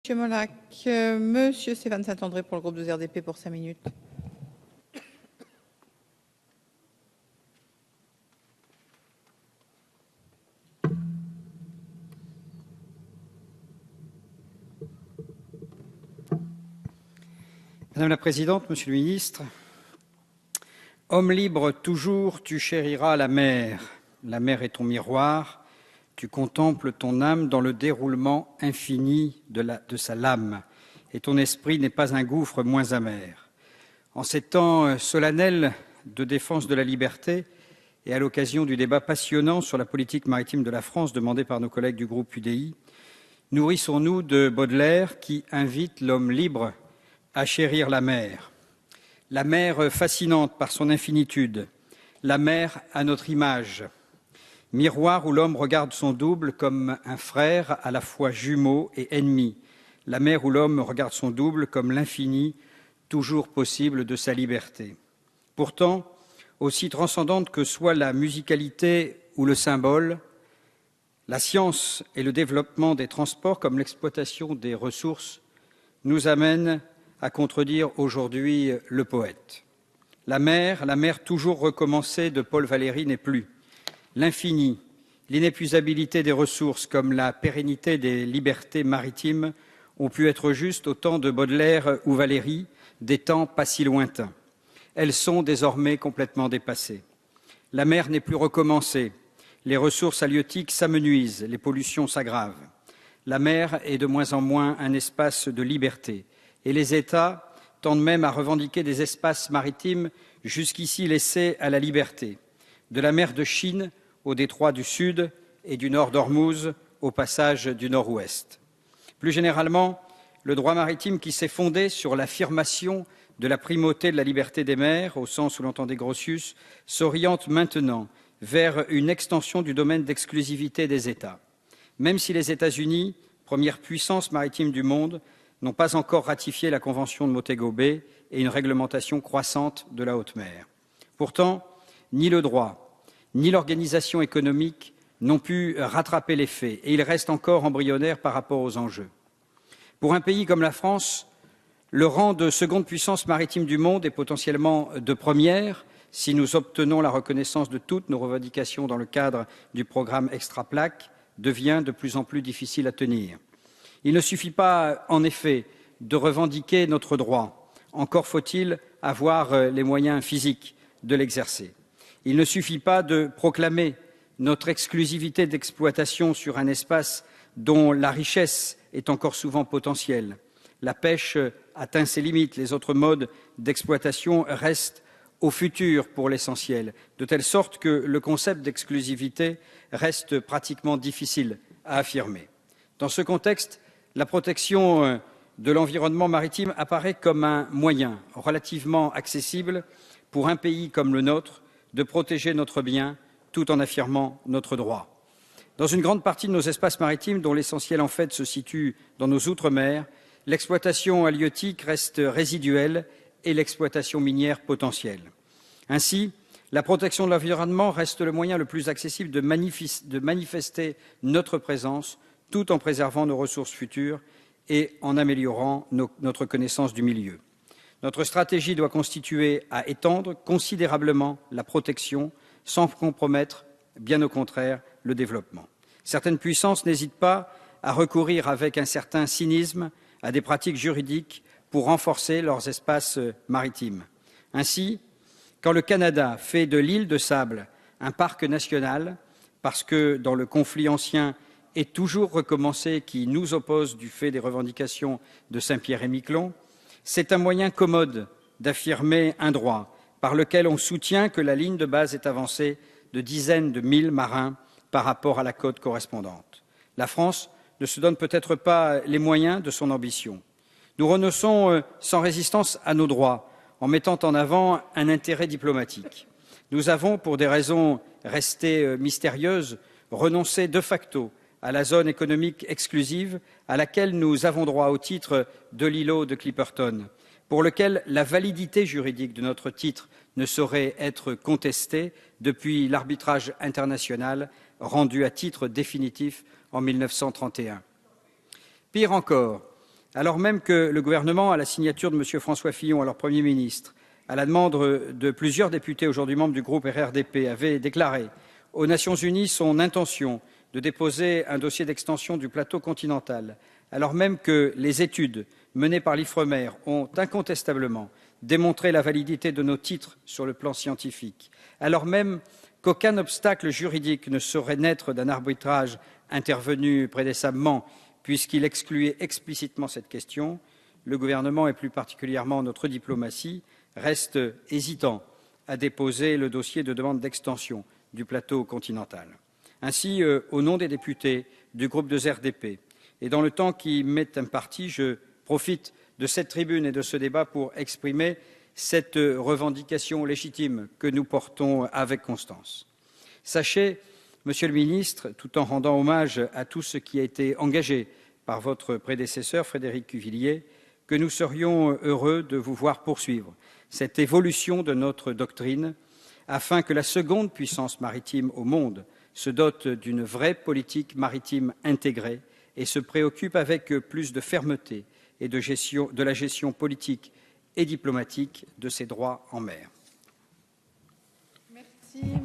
Monsieur Molac, Monsieur Stéphane Saint-André pour le groupe 2 RDP pour 5 minutes. Madame la Présidente, Monsieur le Ministre, homme libre toujours, tu chériras la mer. La mer est ton miroir. Tu contemples ton âme dans le déroulement infini de sa lame, et ton esprit n'est pas un gouffre moins amer. En ces temps solennels de défense de la liberté, et à l'occasion du débat passionnant sur la politique maritime de la France demandé par nos collègues du groupe UDI, nourrissons-nous de Baudelaire qui invite l'homme libre à chérir la mer fascinante par son infinitude, la mer à notre image, miroir où l'homme regarde son double comme un frère à la fois jumeau et ennemi, la mer où l'homme regarde son double comme l'infini toujours possible de sa liberté. Pourtant, aussi transcendante que soit la musicalité ou le symbole, la science et le développement des transports comme l'exploitation des ressources nous amènent à contredire aujourd'hui le poète. La mer toujours recommencée de Paul Valéry n'est plus. L'infini, l'inépuisabilité des ressources comme la pérennité des libertés maritimes ont pu être justes au temps de Baudelaire ou Valéry, des temps pas si lointains. Elles sont désormais complètement dépassées. La mer n'est plus recommencée, les ressources halieutiques s'amenuisent, les pollutions s'aggravent. La mer est de moins en moins un espace de liberté, et les États tendent même à revendiquer des espaces maritimes jusqu'ici laissés à la liberté, de la mer de Chine au détroit du Sud et du nord d'Ormuz au passage du Nord-Ouest. Plus généralement, le droit maritime qui s'est fondé sur l'affirmation de la primauté de la liberté des mers, au sens où l'entendait Grotius, s'oriente maintenant vers une extension du domaine d'exclusivité des États. Même si les États-Unis, première puissance maritime du monde, n'ont pas encore ratifié la Convention de Montego Bay et une réglementation croissante de la haute mer. Pourtant, ni le droit, ni l'organisation économique n'ont pu rattraper les faits, et ils restent encore embryonnaires par rapport aux enjeux. Pour un pays comme la France, le rang de seconde puissance maritime du monde et potentiellement de première, si nous obtenons la reconnaissance de toutes nos revendications dans le cadre du programme Extra-Plac, devient de plus en plus difficile à tenir. Il ne suffit pas, en effet, de revendiquer notre droit. Encore faut-il avoir les moyens physiques de l'exercer. Il ne suffit pas de proclamer notre exclusivité d'exploitation sur un espace dont la richesse est encore souvent potentielle. La pêche atteint ses limites, les autres modes d'exploitation restent au futur pour l'essentiel, de telle sorte que le concept d'exclusivité reste pratiquement difficile à affirmer. Dans ce contexte, la protection de l'environnement maritime apparaît comme un moyen relativement accessible pour un pays comme le nôtre de protéger notre bien tout en affirmant notre droit. Dans une grande partie de nos espaces maritimes, dont l'essentiel en fait se situe dans nos outre-mer, l'exploitation halieutique reste résiduelle et l'exploitation minière potentielle. Ainsi, la protection de l'environnement reste le moyen le plus accessible de manifester notre présence tout en préservant nos ressources futures et en améliorant notre connaissance du milieu. Notre stratégie doit constituer à étendre considérablement la protection sans compromettre, bien au contraire, le développement. Certaines puissances n'hésitent pas à recourir avec un certain cynisme à des pratiques juridiques pour renforcer leurs espaces maritimes. Ainsi, quand le Canada fait de l'île de Sable un parc national, parce que dans le conflit ancien est toujours recommencé qui nous oppose du fait des revendications de Saint-Pierre et Miquelon, c'est un moyen commode d'affirmer un droit par lequel on soutient que la ligne de base est avancée de dizaines de milles marins par rapport à la côte correspondante. La France ne se donne peut-être pas les moyens de son ambition. Nous renonçons sans résistance à nos droits en mettant en avant un intérêt diplomatique. Nous avons, pour des raisons restées mystérieuses, renoncé de facto à la zone économique exclusive à laquelle nous avons droit au titre de l'îlot de Clipperton, pour lequel la validité juridique de notre titre ne saurait être contestée depuis l'arbitrage international rendu à titre définitif en 1931. Pire encore, Alors même que le gouvernement, à la signature de M. François Fillon, alors Premier ministre, à la demande de plusieurs députés aujourd'hui membres du groupe RRDP, avait déclaré aux Nations Unies son intention de déposer un dossier d'extension du plateau continental, alors même que les études menées par l'IFREMER ont incontestablement démontré la validité de nos titres sur le plan scientifique, alors même qu'aucun obstacle juridique ne saurait naître d'un arbitrage intervenu précédemment, puisqu'il excluait explicitement cette question, le gouvernement et plus particulièrement notre diplomatie restent hésitants à déposer le dossier de demande d'extension du plateau continental. Ainsi, au nom des députés du groupe de RDP, et dans le temps qui m'est imparti, je profite de cette tribune et de ce débat pour exprimer cette revendication légitime que nous portons avec constance. Sachez, Monsieur le ministre, tout en rendant hommage à tout ce qui a été engagé par votre prédécesseur, Frédéric Cuvillier, que nous serions heureux de vous voir poursuivre cette évolution de notre doctrine afin que la seconde puissance maritime au monde se dote d'une vraie politique maritime intégrée et se préoccupe avec plus de fermeté et de la gestion politique et diplomatique de ses droits en mer. Merci.